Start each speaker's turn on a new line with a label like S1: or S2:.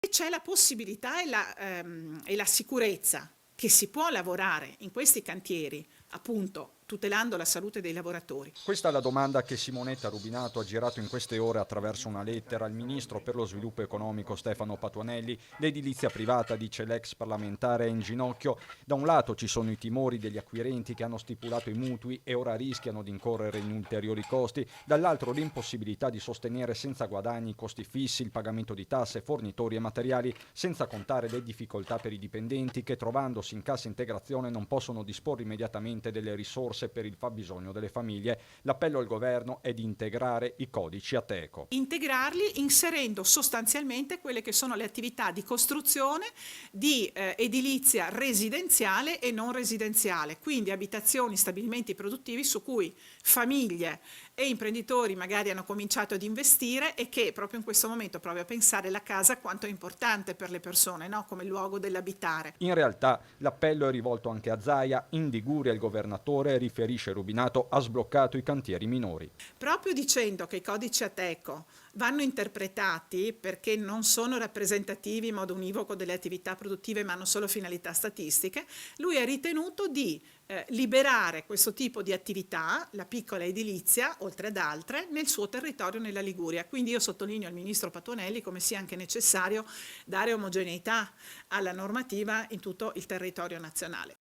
S1: C'è la possibilità e la sicurezza che si può lavorare in questi cantieri, appunto tutelando la salute dei lavoratori.
S2: Questa è la domanda che Simonetta Rubinato ha girato in queste ore attraverso una lettera al ministro per lo sviluppo economico Stefano Patuanelli. L'edilizia privata, dice l'ex parlamentare, è in ginocchio. Da un lato ci sono i timori degli acquirenti che hanno stipulato i mutui e ora rischiano di incorrere in ulteriori costi, dall'altro l'impossibilità di sostenere senza guadagni i costi fissi, il pagamento di tasse, fornitori e materiali, senza contare le difficoltà per i dipendenti che, trovandosi in cassa integrazione, non possono disporre immediatamente delle risorse per il fabbisogno delle famiglie. L'appello al governo è di integrare i codici Ateco.
S1: Integrarli inserendo sostanzialmente quelle che sono le attività di costruzione, di edilizia residenziale e non residenziale, quindi abitazioni, stabilimenti produttivi su cui famiglie e imprenditori magari hanno cominciato ad investire e che proprio in questo momento proprio a pensare la casa quanto è importante per le persone, no? Come luogo dell'abitare.
S2: In realtà l'appello è rivolto anche a Zaia. In Liguria il governatore, riferisce Rubinato, ha sbloccato i cantieri minori.
S1: Proprio dicendo che i codici Ateco vanno interpretati perché non sono rappresentativi in modo univoco delle attività produttive ma hanno solo finalità statistiche, lui ha ritenuto di liberare questo tipo di attività, la piccola edilizia, oltre ad altre, nel suo territorio, nella Liguria. Quindi io sottolineo al ministro Patuanelli come sia anche necessario dare omogeneità alla normativa in tutto il territorio nazionale.